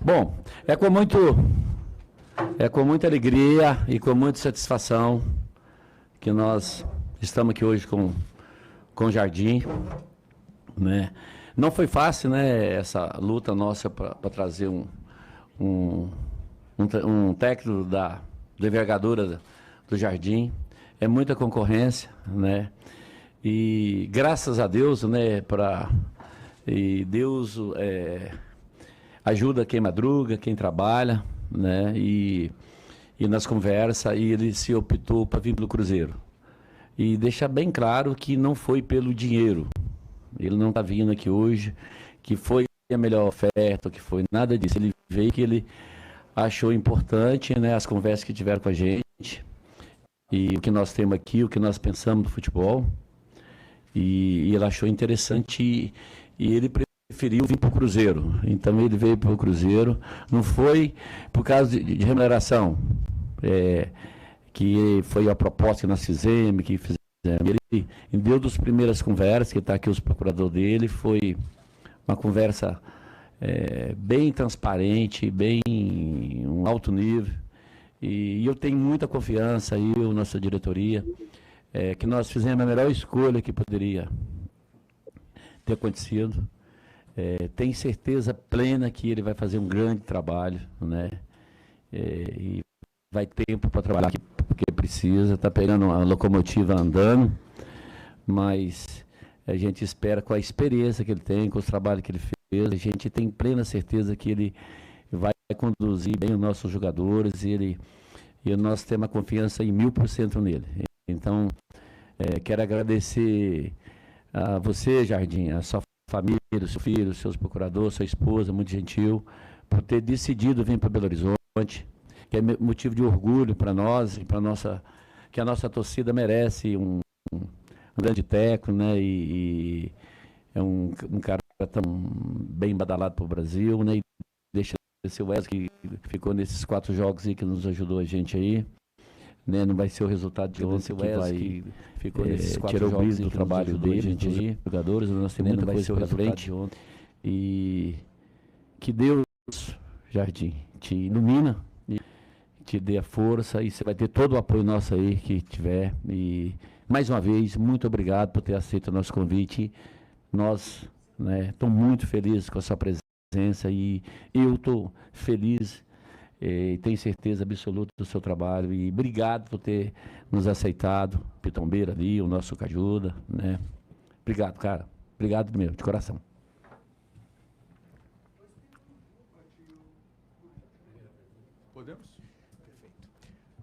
Bom, é com muita alegria e com muita satisfação que nós estamos aqui hoje com o Jardim, né? Não foi fácil, né, essa luta nossa para trazer um técnico da envergadura do Jardim. É muita concorrência, né? E graças a Deus, né, e Deus ajuda quem madruga, quem trabalha, né? E nas conversas, e ele se optou para vir pelo Cruzeiro. E deixar bem claro que não foi pelo dinheiro. Ele não está vindo aqui hoje, que foi a melhor oferta, que foi nada disso. Ele veio que ele achou importante, né, as conversas que tiveram com a gente, e o que nós temos aqui, o que nós pensamos do futebol. E ele achou interessante e ele preferiu vir para o Cruzeiro. Então ele veio para o Cruzeiro, não foi por causa de remuneração, que foi a proposta que nós fizemos, Ele deu das primeiras conversas, que está aqui os procuradores dele, foi uma conversa bem transparente, bem um alto nível. E eu tenho muita confiança, nossa diretoria, que nós fizemos a melhor escolha que poderia ter acontecido. Tenho certeza plena que ele vai fazer um grande trabalho, né? E vai ter tempo para trabalhar aqui, porque precisa, está pegando a locomotiva andando, mas a gente espera, com a experiência que ele tem, com os trabalhos que ele fez, a gente tem plena certeza que ele vai conduzir bem os nossos jogadores e nós temos a confiança em 1000% nele. Então, quero agradecer a você, Jardim, a sua família, o seu filho, os seus procuradores, sua esposa, muito gentil, por ter decidido vir para Belo Horizonte, que é motivo de orgulho para nós e que a nossa torcida merece um grande técnico, né? E é um cara tão bem badalado para o Brasil, né? E deixa esse Wesley que ficou nesses 4 jogos aí, que nos ajudou a gente aí. Né, não vai ser o resultado de ontem que vai ficou nesses 4 tirar o brilho do trabalho dele, dos jogadores. Nós temos muita coisa para frente. E que Deus, Jardim, te ilumina, e te dê a força, e você vai ter todo o apoio nosso aí que tiver. E mais uma vez, muito obrigado por ter aceito o nosso convite. Nós, né, estamos muito felizes com a sua presença e eu estou feliz. Tenho certeza absoluta do seu trabalho e obrigado por ter nos aceitado, Pitombeira ali, o nosso Cajuda, né? Obrigado, cara. Obrigado mesmo, de coração. Podemos? Perfeito.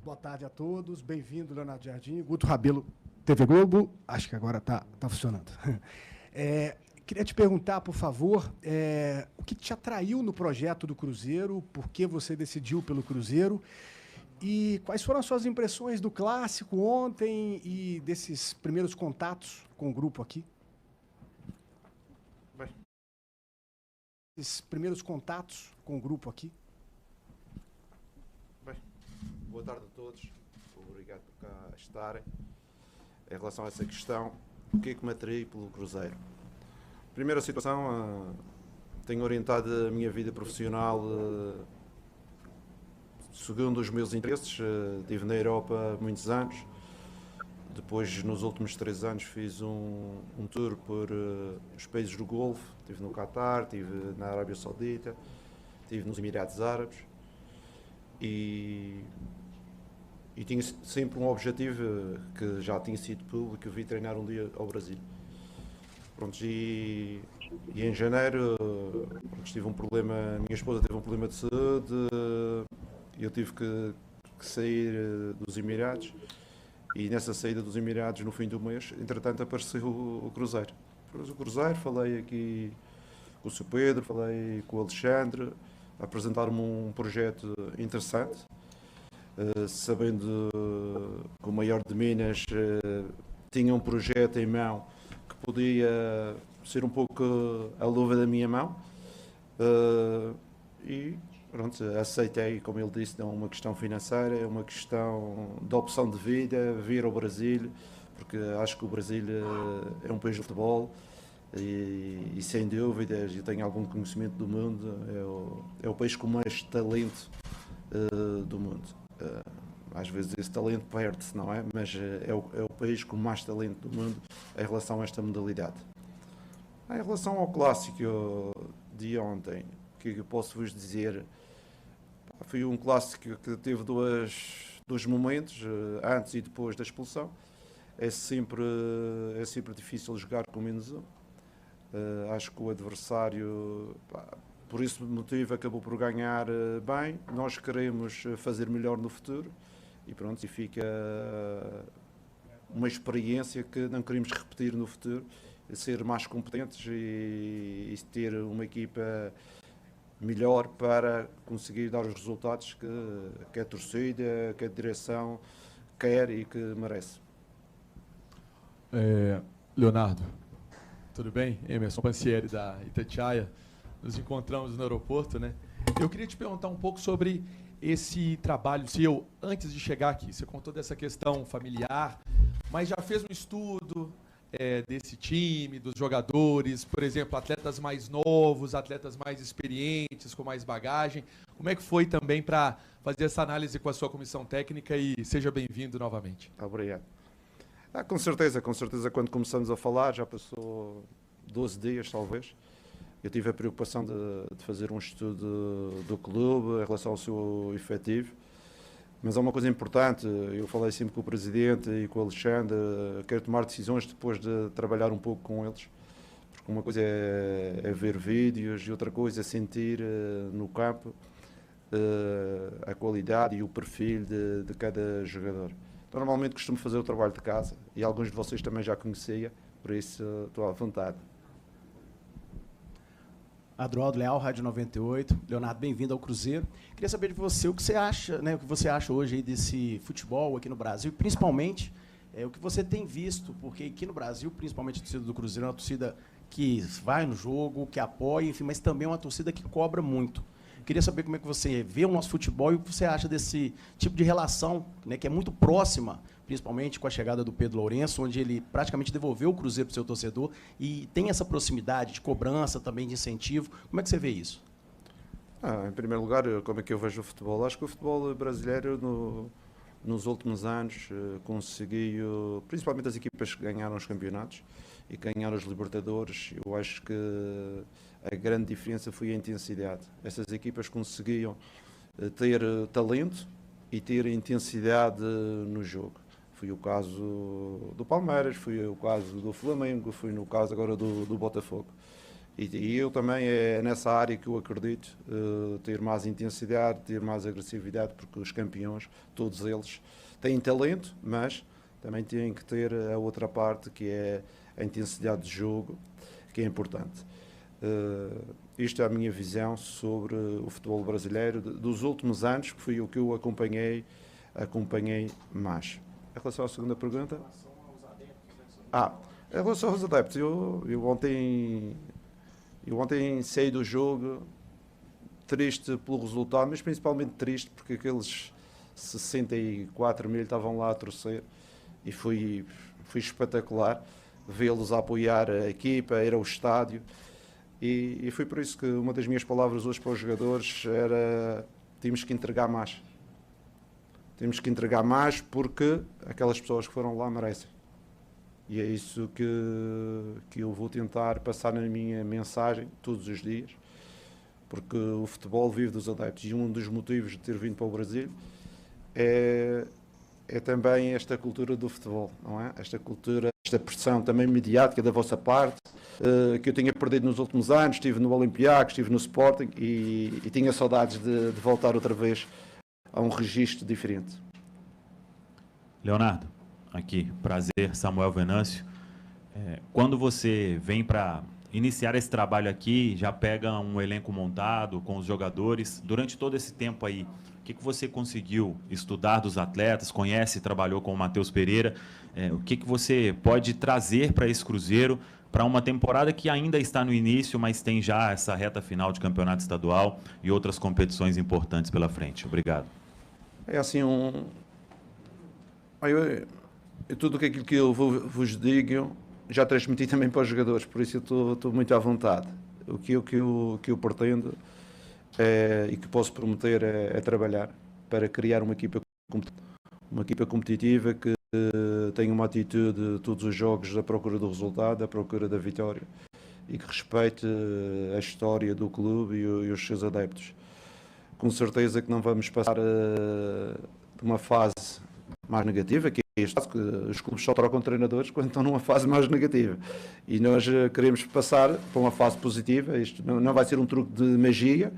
Boa tarde a todos, bem-vindo, Leonardo Jardim. Guto Rabelo, TV Globo, acho que agora tá funcionando. Queria te perguntar, por favor, o que te atraiu no projeto do Cruzeiro, por que você decidiu pelo Cruzeiro e quais foram as suas impressões do clássico ontem e desses primeiros contatos com o grupo aqui? Esses primeiros contatos com o grupo aqui? Bem, boa tarde a todos, obrigado por cá estarem. Em relação a essa questão, o que é que me atraiu pelo Cruzeiro? Primeira situação, tenho orientado a minha vida profissional segundo os meus interesses. Estive na Europa há muitos anos, depois nos últimos 3 anos fiz um tour por os países do Golfo, estive no Qatar, estive na Arábia Saudita, estive nos Emirados Árabes e tinha sempre um objetivo que já tinha sido público, vir treinar um dia ao Brasil. Pronto, e em janeiro tive um problema, a minha esposa teve um problema de saúde e eu tive que sair dos Emirados, e nessa saída dos Emirados, no fim do mês, entretanto apareceu o Cruzeiro. O Cruzeiro, falei aqui com o Sr. Pedro, falei com o Alexandre, apresentaram-me um projeto interessante, sabendo que o Maior de Minas tinha um projeto em mão que podia ser um pouco a luva da minha mão, e pronto, aceitei. Como ele disse, não é uma questão financeira, é uma questão de opção de vida, vir ao Brasil, porque acho que o Brasil é um país de futebol e sem dúvidas, eu tenho algum conhecimento do mundo, é o país com mais talento do mundo. Às vezes esse talento perde-se, não é? Mas é o país com mais talento do mundo em relação a esta modalidade. Em relação ao clássico de ontem, o que eu posso vos dizer? Foi um clássico que teve dois momentos, antes e depois da expulsão. É sempre difícil jogar com menos um. Acho que o adversário, por esse motivo, acabou por ganhar bem. Nós queremos fazer melhor no futuro e pronto, e fica uma experiência que não queremos repetir no futuro, ser mais competentes e ter uma equipa melhor para conseguir dar os resultados que a torcida, que a direção quer e que merece. Leonardo, tudo bem? Emerson Pansieri, da Itatiaia. Nos encontramos no aeroporto, né? Eu queria te perguntar um pouco sobre esse trabalho seu, antes de chegar aqui. Você contou dessa questão familiar, mas já fez um estudo desse time, dos jogadores, por exemplo, atletas mais novos, atletas mais experientes, com mais bagagem. Como é que foi também para fazer essa análise com a sua comissão técnica? E seja bem-vindo novamente. Obrigado. Com certeza, quando começamos a falar, já passou 12 dias, talvez. Eu tive a preocupação de fazer um estudo do clube em relação ao seu efetivo. Mas há uma coisa importante, eu falei sempre com o Presidente e com o Alexandre, quero tomar decisões depois de trabalhar um pouco com eles. Porque uma coisa é ver vídeos e outra coisa é sentir no campo a qualidade e o perfil de cada jogador. Normalmente costumo fazer o trabalho de casa e alguns de vocês também já conhecia, por isso estou à vontade. Adroaldo Leal, Rádio 98. Leonardo, bem-vindo ao Cruzeiro. Queria saber de você o que você acha, né, o que você acha hoje aí desse futebol aqui no Brasil, e principalmente o que você tem visto, porque aqui no Brasil, principalmente a torcida do Cruzeiro, é uma torcida que vai no jogo, que apoia, enfim, mas também é uma torcida que cobra muito. Queria saber como é que você vê o nosso futebol e o que você acha desse tipo de relação, né, que é muito próxima, principalmente com a chegada do Pedro Lourenço, onde ele praticamente devolveu o Cruzeiro para o seu torcedor e tem essa proximidade de cobrança, também de incentivo. Como é que você vê isso? Em primeiro lugar, como é que eu vejo o futebol? Acho que o futebol brasileiro, nos últimos anos, conseguiu, principalmente as equipas que ganharam os campeonatos e que ganharam os Libertadores, eu acho que a grande diferença foi a intensidade. Essas equipas conseguiam ter talento e ter intensidade no jogo. Foi o caso do Palmeiras, foi o caso do Flamengo, foi no caso agora do Botafogo. E eu também é nessa área que eu acredito, ter mais intensidade, ter mais agressividade, porque os campeões, todos eles, têm talento, mas também têm que ter a outra parte, que é a intensidade de jogo, que é importante. Isto é a minha visão sobre o futebol brasileiro dos últimos anos, que foi o que eu acompanhei mais. Em relação à segunda pergunta? Em relação aos adeptos, eu ontem saí do jogo triste pelo resultado, mas principalmente triste porque aqueles 64 mil estavam lá a torcer e foi espetacular vê-los a apoiar a equipa, ir ao estádio. E foi por isso que uma das minhas palavras hoje para os jogadores era: temos que entregar mais. Temos que entregar mais porque aquelas pessoas que foram lá merecem. E é isso que eu vou tentar passar na minha mensagem todos os dias, porque o futebol vive dos adeptos e um dos motivos de ter vindo para o Brasil é também esta cultura do futebol, não é? Esta cultura, esta pressão também mediática da vossa parte, que eu tinha perdido nos últimos anos. Estive no Olympiacos, estive no Sporting e tinha saudades de voltar outra vez a um registro diferente. Leonardo, aqui, prazer, Samuel Venâncio. Quando você vem para iniciar esse trabalho aqui, já pega um elenco montado com os jogadores, durante todo esse tempo aí, o que você conseguiu estudar dos atletas, conhece e trabalhou com o Matheus Pereira, o que você pode trazer para esse Cruzeiro, para uma temporada que ainda está no início, mas tem já essa reta final de campeonato estadual e outras competições importantes pela frente? Obrigado. É assim, tudo aquilo que eu vos digo, já transmiti também para os jogadores, por isso eu estou muito à vontade. O que eu pretendo e que posso prometer é trabalhar para criar uma equipa competitiva que tenha uma atitude todos os jogos à procura do resultado, à procura da vitória e que respeite a história do clube e os seus adeptos. Com certeza que não vamos passar de uma fase mais negativa, que é este, que os clubes só trocam treinadores quando estão numa fase mais negativa. E nós queremos passar para uma fase positiva. Isto não vai ser um truque de magia,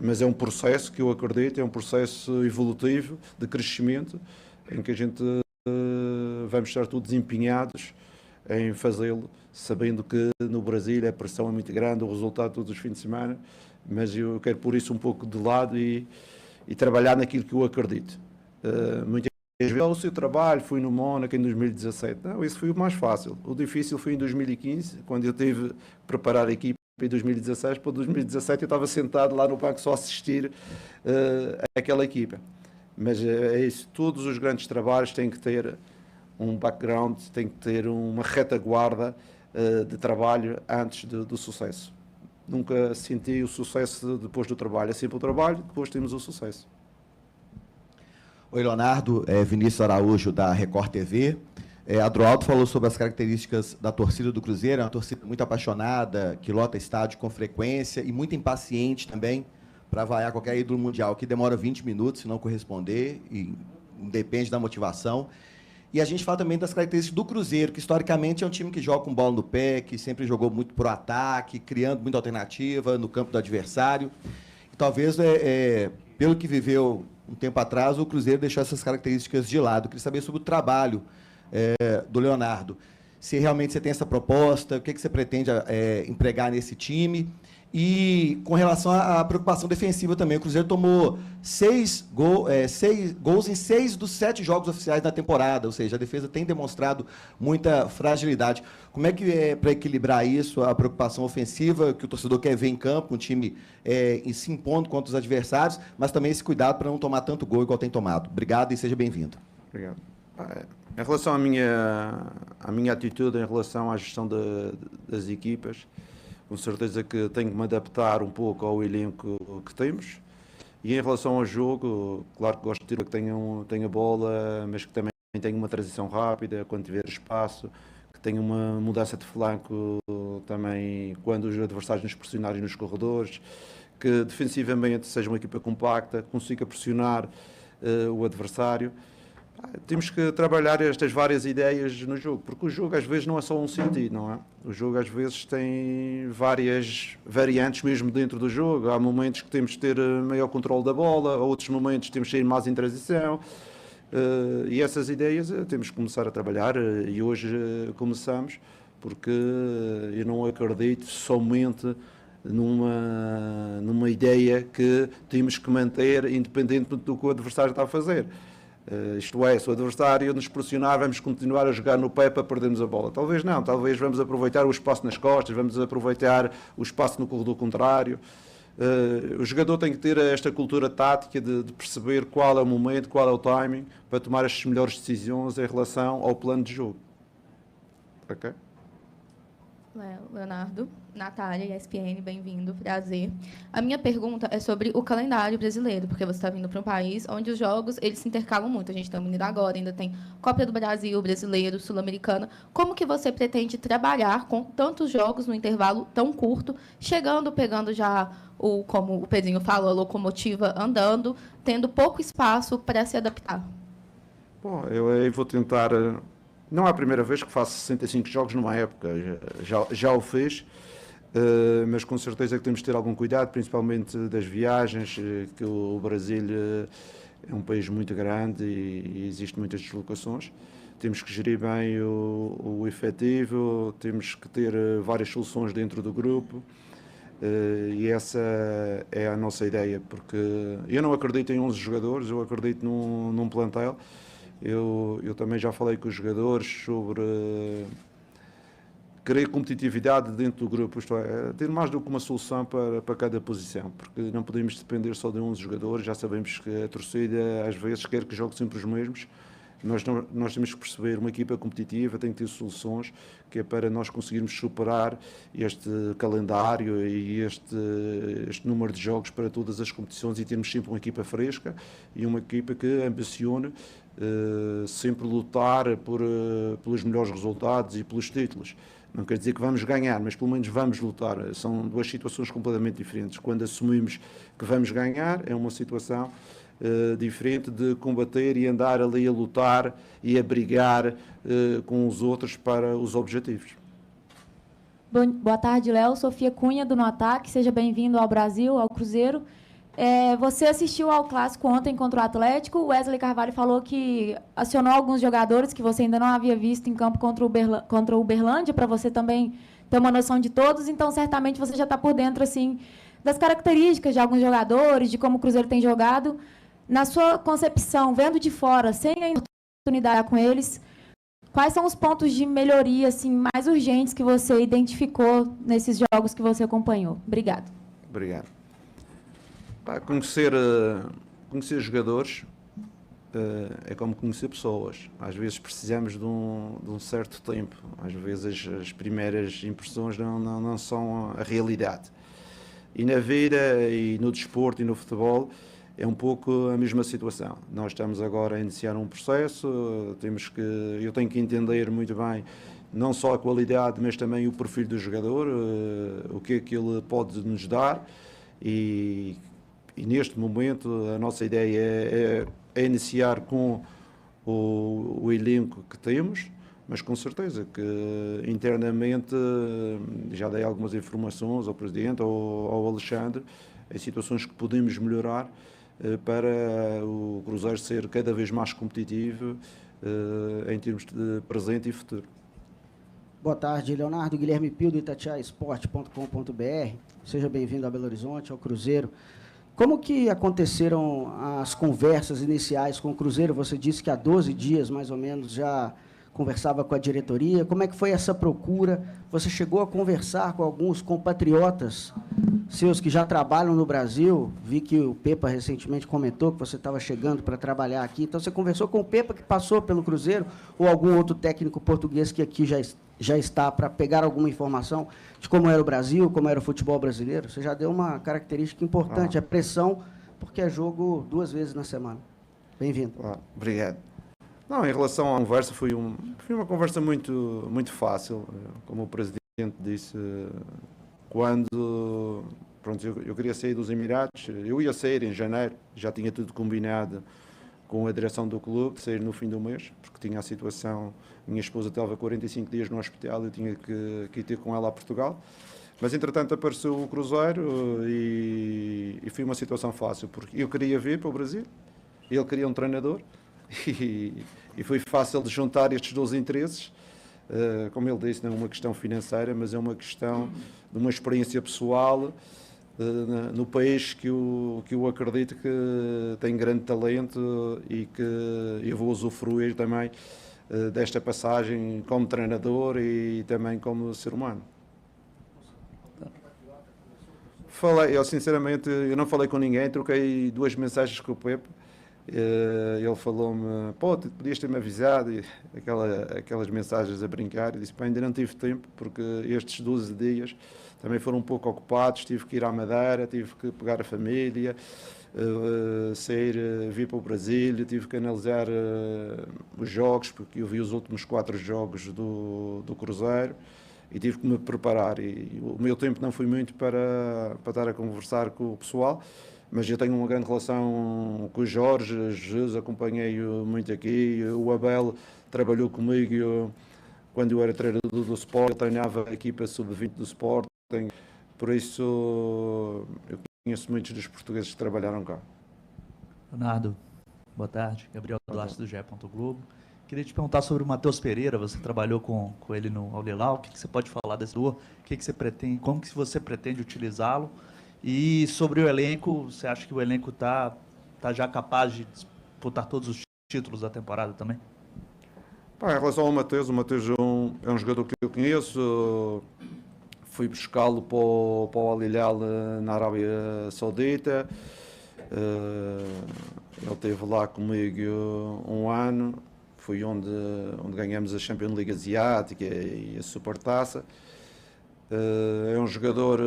mas é um processo que eu acredito, é um processo evolutivo de crescimento, em que a gente vamos estar todos empenhados em fazê-lo, sabendo que no Brasil a pressão é muito grande, o resultado todos os fins de semana, mas eu quero pôr isso um pouco de lado e trabalhar naquilo que eu acredito. Muitas vezes, o seu trabalho, fui no Mónaco em 2017. Não, isso foi o mais fácil. O difícil foi em 2015, quando eu tive que preparar a equipe em 2016. Para 2017 eu estava sentado lá no banco só a assistir àquela equipa. Mas é isso, todos os grandes trabalhos têm que ter um background, têm que ter uma retaguarda de trabalho antes do sucesso. Nunca senti o sucesso depois do trabalho. É sempre o trabalho, depois temos o sucesso. Oi, Leonardo. Vinícius Araújo, da Record TV. Adroaldo falou sobre as características da torcida do Cruzeiro. É uma torcida muito apaixonada, que lota estádio com frequência e muito impaciente também para vaiar qualquer ídolo mundial, que demora 20 minutos se não corresponder, e depende da motivação. E a gente fala também das características do Cruzeiro, que historicamente é um time que joga com bola no pé, que sempre jogou muito pro ataque, criando muita alternativa no campo do adversário. E talvez, pelo que viveu um tempo atrás, o Cruzeiro deixou essas características de lado. Eu queria saber sobre o trabalho do Leonardo. Se realmente você tem essa proposta, o que você pretende empregar nesse time? E com relação à preocupação defensiva também, o Cruzeiro tomou 6 gols em 6 dos 7 jogos oficiais da temporada, ou seja, a defesa tem demonstrado muita fragilidade. Como é que é para equilibrar isso, a preocupação ofensiva, que o torcedor quer ver em campo, um time se impondo contra os adversários, mas também esse cuidado para não tomar tanto gol igual tem tomado? Obrigado e seja bem-vindo. Obrigado. Em relação à minha atitude em relação à gestão das equipas, com certeza que tenho que me adaptar um pouco ao elenco que temos. E em relação ao jogo, claro que gosto de ter que tenha bola, mas que também tenha uma transição rápida, quando tiver espaço, que tenha uma mudança de flanco também quando os adversários nos pressionarem nos corredores, que defensivamente seja uma equipa compacta, consiga pressionar o adversário. Temos que trabalhar estas várias ideias no jogo, porque o jogo às vezes não é só um sentido, não é? O jogo às vezes tem várias variantes mesmo dentro do jogo. Há momentos que temos de ter maior controle da bola, outros momentos temos de ir mais em transição. E essas ideias temos que começar a trabalhar e hoje começamos, porque eu não acredito somente numa ideia que temos que manter independente do que o adversário está a fazer. Isto é, se o adversário nos pressionar, vamos continuar a jogar no pé para perdermos a bola. Talvez não, talvez vamos aproveitar o espaço nas costas, vamos aproveitar o espaço no corredor contrário. O jogador tem que ter esta cultura tática de perceber qual é o momento, qual é o timing, para tomar as melhores decisões em relação ao plano de jogo. Ok? Leonardo, Natália, ESPN, bem-vindo, prazer. A minha pergunta é sobre o calendário brasileiro, porque você está vindo para um país onde os jogos eles se intercalam muito. A gente está unido agora, ainda tem Copa do Brasil, Brasileiro, Sul-Americana. Como que você pretende trabalhar com tantos jogos no intervalo tão curto, pegando já, como o Pedrinho falou, a locomotiva andando, tendo pouco espaço para se adaptar? Bom, eu vou tentar... Não é a primeira vez que faço 65 jogos numa época, já o fiz, mas com certeza que temos de ter algum cuidado, principalmente das viagens, que o Brasil é um país muito grande e existem muitas deslocações. Temos que gerir bem o efetivo, temos que ter várias soluções dentro do grupo, e essa é a nossa ideia, porque eu não acredito em 11 jogadores, eu acredito num plantel. Eu também já falei com os jogadores sobre querer competitividade dentro do grupo, isto é, ter mais do que uma solução para cada posição, porque não podemos depender só de 11 jogadores. Já sabemos que a torcida às vezes quer que jogue sempre os mesmos, Nós temos que perceber, uma equipa competitiva tem que ter soluções, que é para nós conseguirmos superar este calendário e este número de jogos para todas as competições e termos sempre uma equipa fresca e uma equipa que ambicione sempre lutar pelos melhores resultados e pelos títulos. Não quer dizer que vamos ganhar, mas pelo menos vamos lutar. São duas situações completamente diferentes. Quando assumimos que vamos ganhar, é uma situação diferente de combater e andar ali a lutar e a brigar com os outros para os objetivos. Boa tarde, Léo. Sofia Cunha, do No Ataque. Seja bem-vindo ao Brasil, ao Cruzeiro. Você assistiu ao clássico ontem contra o Atlético. O Wesley Carvalho falou que acionou alguns jogadores que você ainda não havia visto em campo contra o Uberlândia, para você também ter uma noção de todos. Então, certamente, você já está por dentro assim, das características de alguns jogadores, de como o Cruzeiro tem jogado. Na sua concepção, vendo de fora, sem a oportunidade com eles, quais são os pontos de melhoria assim, mais urgentes que você identificou nesses jogos que você acompanhou? Obrigado. Obrigado. Conhecer jogadores é como conhecer pessoas. Às vezes precisamos de um certo tempo. Às vezes as primeiras impressões não são a realidade. E na vida, e no desporto, e no futebol, é um pouco a mesma situação. Nós estamos agora a iniciar um processo, eu tenho que entender muito bem não só a qualidade, mas também o perfil do jogador, o que é que ele pode nos dar, e neste momento a nossa ideia é iniciar com o elenco que temos, mas com certeza que internamente já dei algumas informações ao Presidente, ao Alexandre, em situações que podemos melhorar para o Cruzeiro ser cada vez mais competitivo em termos de presente e futuro. Boa tarde, Leonardo. Guilherme Pio, do itatiaesporte.com.br. Seja bem-vindo a Belo Horizonte, ao Cruzeiro. Como que aconteceram as conversas iniciais com o Cruzeiro? Você disse que há 12 dias, mais ou menos, já conversava com a diretoria. Como é que foi essa procura? Você chegou a conversar com alguns compatriotas seus que já trabalham no Brasil? Vi que o Pepa recentemente comentou que você estava chegando para trabalhar aqui. Então, você conversou com o Pepa, que passou pelo Cruzeiro, ou algum outro técnico português que aqui já está, para pegar alguma informação de como era o Brasil, como era o futebol brasileiro? Você já deu uma característica importante, a pressão, porque é jogo 2 vezes na semana. Bem-vindo. Obrigado. Não, em relação à conversa, foi uma conversa muito, muito fácil. Como o Presidente disse, quando eu queria sair dos Emirados, eu ia sair em janeiro, já tinha tudo combinado com a direção do clube, de sair no fim do mês, porque tinha a situação, minha esposa estava 45 dias no hospital, eu tinha que ir ter com ela a Portugal. Mas, entretanto, apareceu o Cruzeiro e foi uma situação fácil, porque eu queria vir para o Brasil, ele queria um treinador, e foi fácil de juntar estes 2 interesses. Como ele disse, não é uma questão financeira, mas é uma questão de uma experiência pessoal no país que eu acredito que tem grande talento e que eu vou usufruir também desta passagem como treinador e também como ser humano. Sinceramente, eu não falei com ninguém, troquei 2 mensagens com o Pepe. Ele falou-me, podias ter-me avisado, e aquelas mensagens a brincar, e disse, ainda não tive tempo, porque estes 12 dias também foram um pouco ocupados, tive que ir à Madeira, tive que pegar a família, vir para o Brasil, tive que analisar os jogos, porque eu vi os últimos 4 jogos do Cruzeiro, e tive que me preparar, e o meu tempo não foi muito para estar a conversar com o pessoal, mas eu tenho uma grande relação com o Jorge Jesus, acompanhei-o muito aqui, o Abel trabalhou comigo quando eu era treinador do Sport, eu treinava a equipa sub-20 do Sport, por isso eu conheço muitos dos portugueses que trabalharam cá. Leonardo, boa tarde. Gabriel Duarte, do GE. Globo. Queria te perguntar sobre o Matheus Pereira, você trabalhou com ele no Al-Hilal, o que você pode falar desse jogador, o que você pretende, como que você pretende utilizá-lo? E sobre o elenco, você acha que o elenco está já capaz de disputar todos os títulos da temporada também? Em relação ao Matheus, o Matheus é um jogador que eu conheço, fui buscá-lo para o Al-Hilal na Arábia Saudita, ele esteve lá comigo 1 ano, foi onde ganhamos a Champions League Asiática e a Supertaça. É um jogador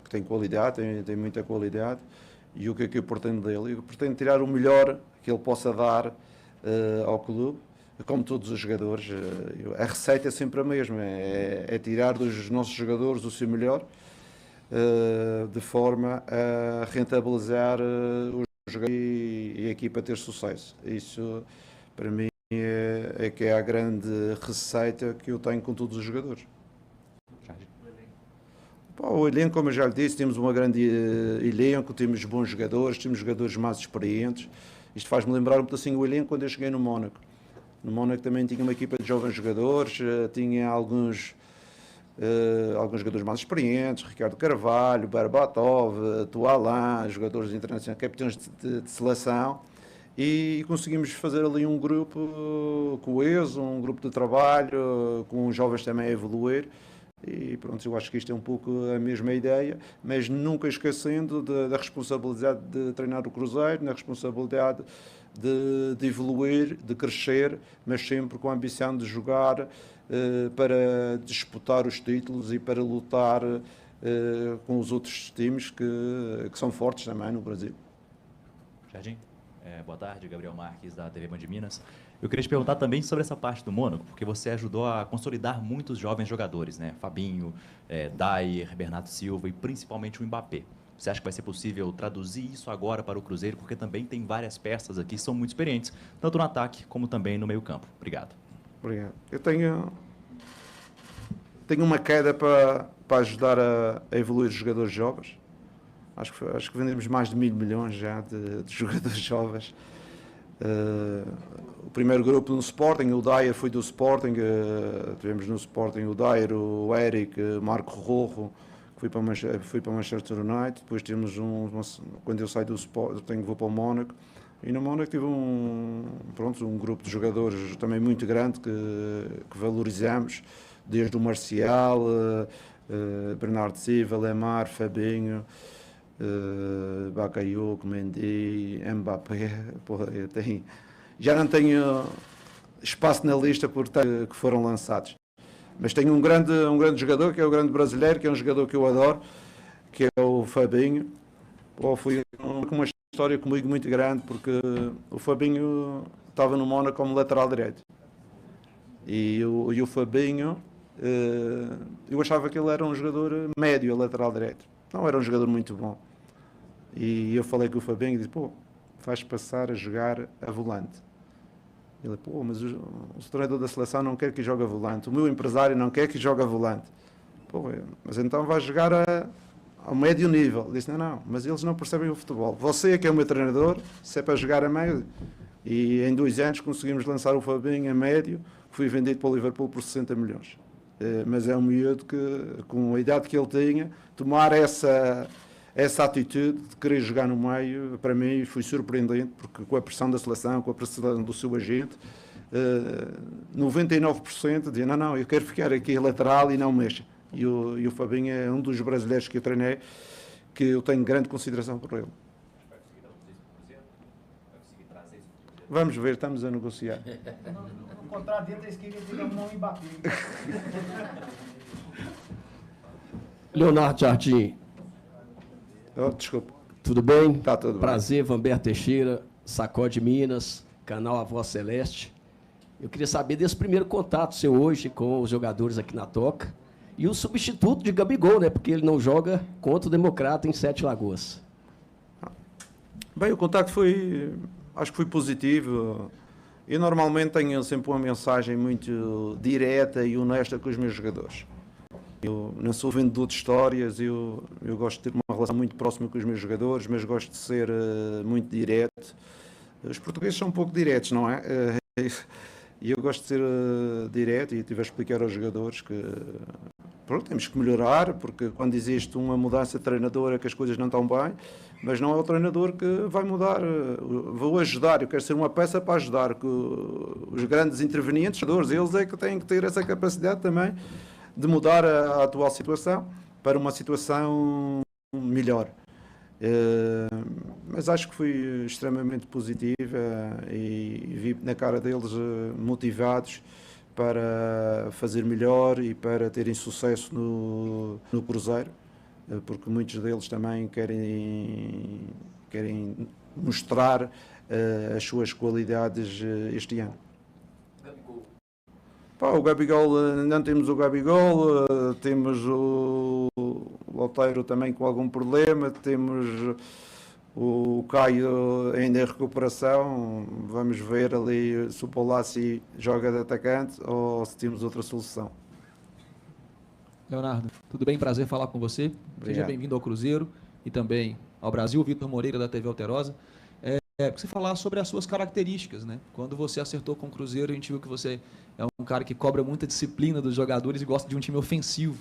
que tem qualidade, tem muita qualidade, e o que é que eu pretendo dele? Eu pretendo tirar o melhor que ele possa dar ao clube, como todos os jogadores. A receita é sempre a mesma, é tirar dos nossos jogadores o seu melhor, de forma a rentabilizar os jogadores e a equipa ter sucesso. Isso, para mim, é que é a grande receita que eu tenho com todos os jogadores. O elenco, como eu já lhe disse, temos uma grande elenco, temos bons jogadores, temos jogadores mais experientes. Isto faz-me lembrar um pedacinho o elenco quando eu cheguei no Mónaco. No Mónaco também tinha uma equipa de jovens jogadores, tinha alguns jogadores mais experientes, Ricardo Carvalho, Berbatov, Tualan, jogadores internacionais, capitães de seleção, e conseguimos fazer ali um grupo coeso, um grupo de trabalho, com os jovens também a evoluir. E pronto, eu acho que isto é um pouco a mesma ideia, mas nunca esquecendo da responsabilidade de treinar o Cruzeiro, na responsabilidade de evoluir, de crescer, mas sempre com a ambição de jogar para disputar os títulos e para lutar com os outros times que são fortes também no Brasil. Jardim, boa tarde, Gabriel Marques, da TV Band de Minas. Eu queria te perguntar também sobre essa parte do Mônaco, porque você ajudou a consolidar muitos jovens jogadores, né? Fabinho, Dyer, Bernardo Silva e principalmente o Mbappé. Você acha que vai ser possível traduzir isso agora para o Cruzeiro? Porque também tem várias peças aqui que são muito experientes, tanto no ataque como também no meio-campo. Obrigado. Obrigado. Eu tenho uma queda para ajudar a evoluir os jogadores jovens. Acho que vendemos mais de 1.000 milhões já de jogadores jovens. O primeiro grupo no Sporting, o Dyer foi do Sporting, tivemos no Sporting o Dyer, o Eric, Marco Rojo, que foi para Manchester United. Depois temos quando eu saio do Sporting, vou para o Mónaco, e no Mónaco tive um grupo de jogadores também muito grande que valorizamos, desde o Marcial, Bernardo Silva, Lemar, Fabinho, Bakayoko, Mendy, Mbappé. Já não tenho espaço na lista que foram lançados, mas tenho um grande jogador, que é o grande brasileiro, que é um jogador que eu adoro, que é o Fabinho. Foi uma história comigo muito grande, porque o Fabinho estava no Mónaco como lateral direito, e o Fabinho, eu achava que ele era um jogador médio a lateral direito, não era um jogador muito bom. E eu falei com o Fabinho e disse: pô, vais passar a jogar a volante. Ele: pô, mas o treinador da seleção não quer que jogue a volante, o meu empresário não quer que jogue a volante. Pô, mas então vais jogar ao médio nível. Ele disse: não, mas eles não percebem o futebol. Você é que é o meu treinador, se é para jogar a médio. E em 2 anos conseguimos lançar o Fabinho a médio, que foi vendido para o Liverpool por 60 milhões. Mas é um miúdo que, com a idade que ele tinha, tomar essa atitude de querer jogar no meio, para mim foi surpreendente, porque com a pressão da seleção, com a pressão do seu agente, 99% dizia: não, eu quero ficar aqui lateral e não mexa. E o Fabinho é um dos brasileiros que eu treinei, que eu tenho grande consideração por ele. Vamos ver, estamos a negociar. No contrato dele, eles queriam dizer não Mbappé. Leonardo Jardim. Desculpa. Tudo bem? Tá tudo bem. Prazer, Vanberto Teixeira, Sacode Minas, canal A Voz Celeste. Eu queria saber desse primeiro contato seu hoje com os jogadores aqui na Toca e o substituto de Gabigol, né? Porque ele não joga contra o Democrata em Sete Lagoas. Bem, o contato acho que foi positivo. Eu normalmente tenho sempre uma mensagem muito direta e honesta com os meus jogadores. Eu não sou vendedor de histórias, eu gosto de ter uma relação muito próxima com os meus jogadores, mas gosto de ser muito direto. Os portugueses são um pouco diretos, não é? E eu gosto de ser direto, e estive a explicar aos jogadores que pronto, temos que melhorar, porque quando existe uma mudança de treinador é que as coisas não estão bem, mas não é o treinador que vai mudar. Vou ajudar, eu quero ser uma peça para ajudar, que os grandes intervenientes, eles é que têm que ter essa capacidade também de mudar a atual situação para uma situação melhor. Mas acho que foi extremamente positiva e vi na cara deles motivados para fazer melhor e para terem sucesso no Cruzeiro, porque muitos deles também querem mostrar as suas qualidades este ano. O Gabigol, não temos o Gabigol, temos o Loteiro também com algum problema, temos o Caio ainda em recuperação. Vamos ver ali se o Polassi joga de atacante ou se temos outra solução. Leonardo, tudo bem? Prazer falar com você. Obrigado. Seja bem-vindo ao Cruzeiro e também ao Brasil. Vitor Moreira, da TV Alterosa. Você falar sobre as suas características, né? Quando você acertou com o Cruzeiro, a gente viu que você é um cara que cobra muita disciplina dos jogadores e gosta de um time ofensivo.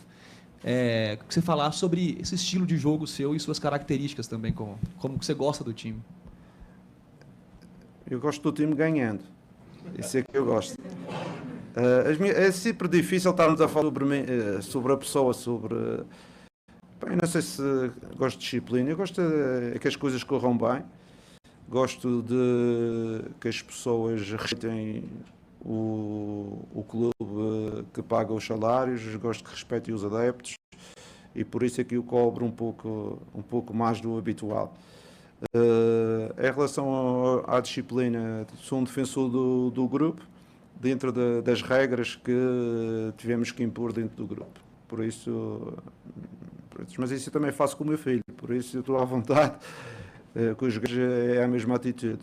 Você falar sobre esse estilo de jogo seu e suas características também, como você gosta do time. Eu gosto do time ganhando. Isso é que eu gosto. É sempre difícil estarmos a falar sobre a pessoa, eu não sei se gosto de disciplina. Eu gosto que as coisas corram bem. Gosto de que as pessoas respeitem o clube que paga os salários, gosto que respeitem os adeptos e por isso é que eu cobro um pouco mais do habitual. Em relação à disciplina, sou um defensor do grupo, dentro das regras que tivemos que impor dentro do grupo. Por isso, mas isso eu também faço com o meu filho, por isso eu estou à vontade. Com os gajos é a mesma atitude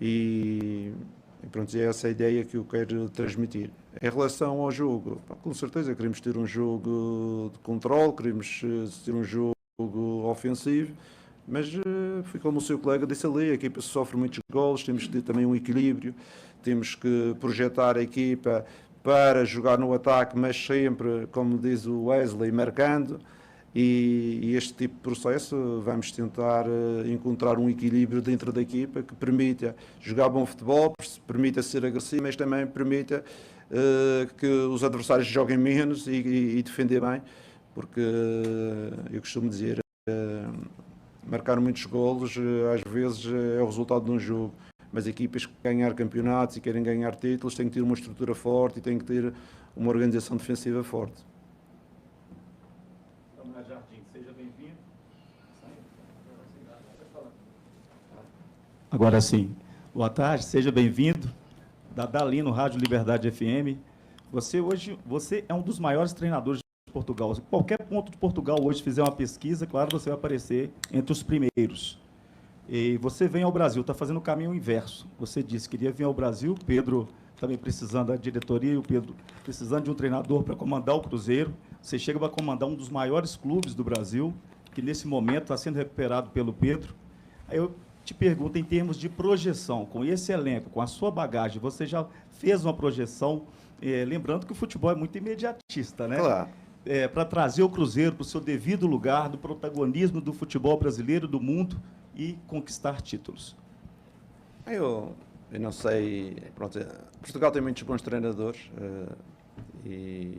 e pronto, é essa a ideia que eu quero transmitir. Em relação ao jogo, com certeza queremos ter um jogo de controle, queremos ter um jogo ofensivo, mas foi como o seu colega disse ali, a equipa sofre muitos golos, temos que ter também um equilíbrio, temos que projetar a equipa para jogar no ataque, mas sempre, como diz o Wesley, marcando. E este tipo de processo vamos tentar encontrar um equilíbrio dentro da equipa que permita jogar bom futebol, permita ser agressivo, mas também permita que os adversários joguem menos e defender bem, porque eu costumo dizer, marcar muitos golos às vezes é o resultado de um jogo, mas equipas que querem ganhar campeonatos e querem ganhar títulos têm que ter uma estrutura forte e têm que ter uma organização defensiva forte. Seja bem-vindo. Agora sim. Boa tarde, seja bem-vindo. Da Dalino, Rádio Liberdade FM. Você é um dos maiores treinadores de Portugal. Se qualquer ponto de Portugal hoje fizer uma pesquisa, claro, você vai aparecer entre os primeiros. E você vem ao Brasil, está fazendo o caminho inverso. Você disse que queria vir ao Brasil, Pedro também precisando da diretoria, o Pedro precisando de um treinador para comandar o Cruzeiro. Você chega para comandar um dos maiores clubes do Brasil, que nesse momento está sendo recuperado pelo Pedro. Aí eu te pergunto, em termos de projeção, com esse elenco, com a sua bagagem, você já fez uma projeção, lembrando que o futebol é muito imediatista, né? Claro. Para trazer o Cruzeiro para o seu devido lugar, do protagonismo do futebol brasileiro, do mundo, e conquistar títulos. Eu não sei, pronto, Portugal tem muitos bons treinadores e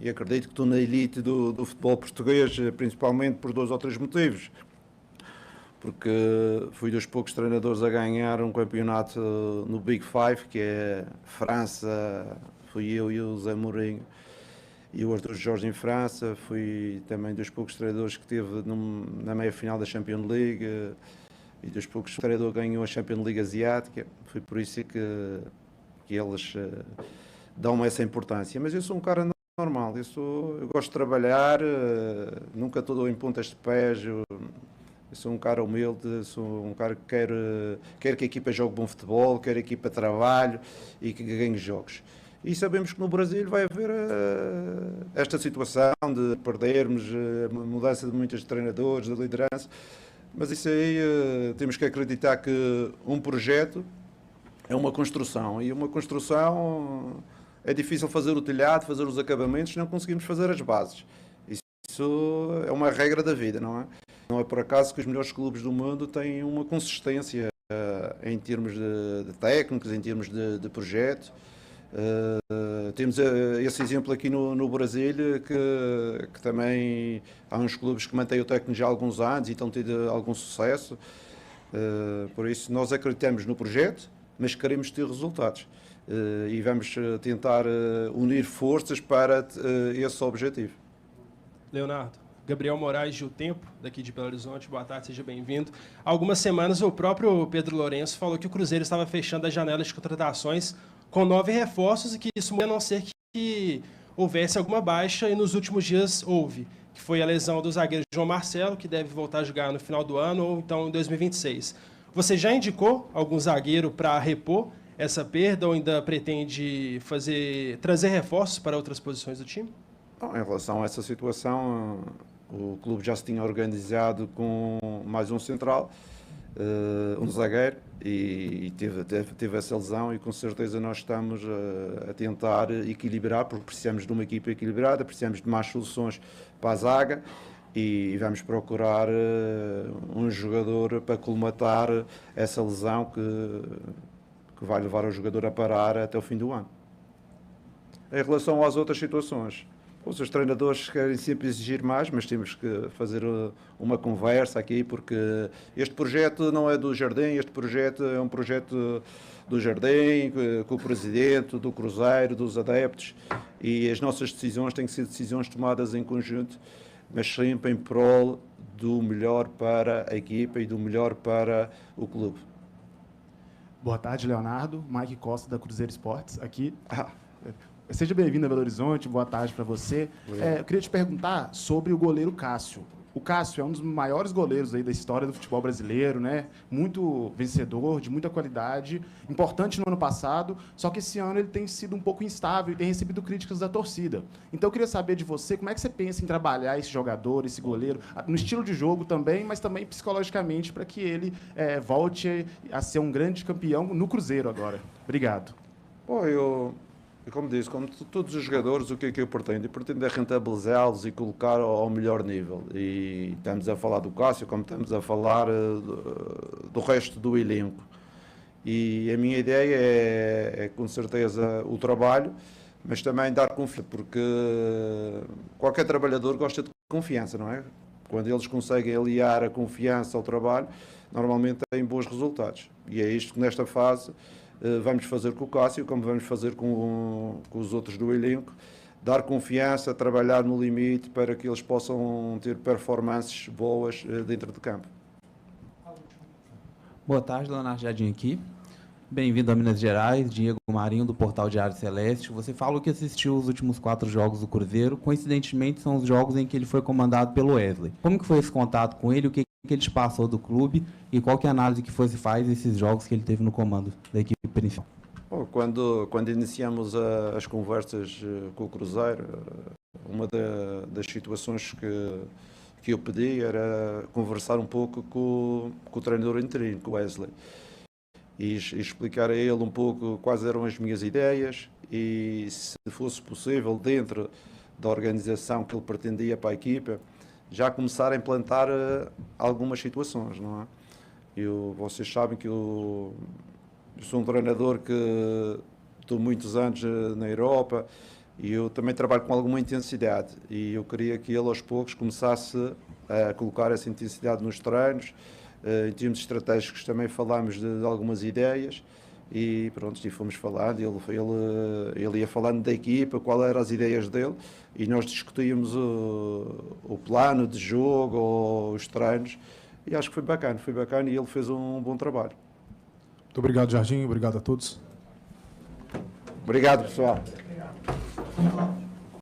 acredito que estou na elite do futebol português, principalmente por 2 ou 3 motivos. Porque fui dos poucos treinadores a ganhar um campeonato no Big Five, que é França, fui eu e o Zé Mourinho e o Arthur Jorge em França. Fui também dos poucos treinadores que teve na meia-final da Champions League e dos poucos treinadores que ganhou a Champions League Asiática. Foi por isso que eles dão-me essa importância. Mas eu sou um cara normal, eu gosto de trabalhar, nunca estou em pontas de pés, eu sou um cara humilde, sou um cara que quer que a equipa jogue bom futebol, quer que a equipa trabalhe e que ganhe jogos. E sabemos que no Brasil vai haver esta situação de perdermos, a mudança de muitos treinadores, de liderança, mas isso aí temos que acreditar que um projeto é uma construção, e uma construção é difícil fazer o telhado, fazer os acabamentos, não conseguimos fazer as bases. Isso é uma regra da vida, não é? Não é por acaso que os melhores clubes do mundo têm uma consistência em termos de técnicos, em termos de projeto. Temos esse exemplo aqui no Brasil, que também há uns clubes que mantêm o técnico já há alguns anos e estão tendo algum sucesso. Por isso, nós acreditamos no projeto, mas queremos ter resultados. E vamos tentar unir forças para esse objetivo. Leonardo, Gabriel Moraes de O Tempo, daqui de Belo Horizonte, boa tarde, seja bem-vindo. Há algumas semanas, o próprio Pedro Lourenço falou que o Cruzeiro estava fechando as janelas de contratações com 9 reforços e que isso, a não ser que houvesse alguma baixa, e nos últimos dias houve, que foi a lesão do zagueiro João Marcelo, que deve voltar a jogar no final do ano ou então em 2026. Você já indicou algum zagueiro para repor essa perda ou ainda pretende trazer reforços para outras posições do time? Bom, em relação a essa situação, o clube já se tinha organizado com mais um central, um zagueiro, e teve essa lesão, e com certeza nós estamos a tentar equilibrar, porque precisamos de uma equipa equilibrada, precisamos de mais soluções para a zaga, e vamos procurar um jogador para colmatar essa lesão que vai levar o jogador a parar até o fim do ano. Em relação às outras situações, os treinadores querem sempre exigir mais, mas temos que fazer uma conversa aqui, porque este projeto não é do Jardim, este projeto é um projeto do Jardim, com o presidente, do Cruzeiro, dos adeptos, e as nossas decisões têm que ser decisões tomadas em conjunto, mas sempre em prol do melhor para a equipa e do melhor para o clube. Boa tarde, Leonardo. Mike Costa, da Cruzeiro Esportes, aqui. Seja bem-vindo a Belo Horizonte, boa tarde para você. Eu queria te perguntar sobre o goleiro Cássio. O Cássio é um dos maiores goleiros aí da história do futebol brasileiro, né? Muito vencedor, de muita qualidade, importante no ano passado, só que esse ano ele tem sido um pouco instável e tem recebido críticas da torcida. Então eu queria saber de você, como é que você pensa em trabalhar esse jogador, esse goleiro, no estilo de jogo também, mas também psicologicamente, para que ele volte a ser um grande campeão no Cruzeiro agora. Obrigado. Como disse, como todos os jogadores, o que é que eu pretendo? Eu pretendo é rentabilizá-los e colocar ao melhor nível. E estamos a falar do Cássio, como estamos a falar do resto do elenco. E a minha ideia é com certeza o trabalho, mas também dar confiança, porque qualquer trabalhador gosta de confiança, não é? Quando eles conseguem aliar a confiança ao trabalho, normalmente têm bons resultados. E é isto que nesta fase vamos fazer com o Cássio, como vamos fazer com os outros do elenco, dar confiança, trabalhar no limite para que eles possam ter performances boas dentro de campo. Boa tarde, Leonardo Jardim aqui. Bem-vindo a Minas Gerais, Diego Marinho, do Portal Diário Celeste. Você falou que assistiu os últimos 4 jogos do Cruzeiro, coincidentemente são os jogos em que ele foi comandado pelo Wesley. Como que foi esse contato com ele, o que ele te passou do clube e qual que é a análise que se faz desses jogos que ele teve no comando da equipe principal? Quando iniciamos as conversas com o Cruzeiro, uma das situações que eu pedi era conversar um pouco com o treinador interino, com o Wesley, e explicar a ele um pouco quais eram as minhas ideias e, se fosse possível, dentro da organização que ele pretendia para a equipa, já começar a implantar algumas situações, não é? Vocês sabem que eu sou um treinador que estou muitos anos na Europa e eu também trabalho com alguma intensidade, e eu queria que ele aos poucos começasse a colocar essa intensidade nos treinos. Em termos estratégicos também falámos de algumas ideias e pronto, e fomos falando, ele ia falando da equipa, quais eram as ideias dele, e nós discutíamos o plano de jogo ou os treinos, e acho que foi bacana e ele fez um bom trabalho. Muito obrigado, Jardim, obrigado a todos. Obrigado, pessoal.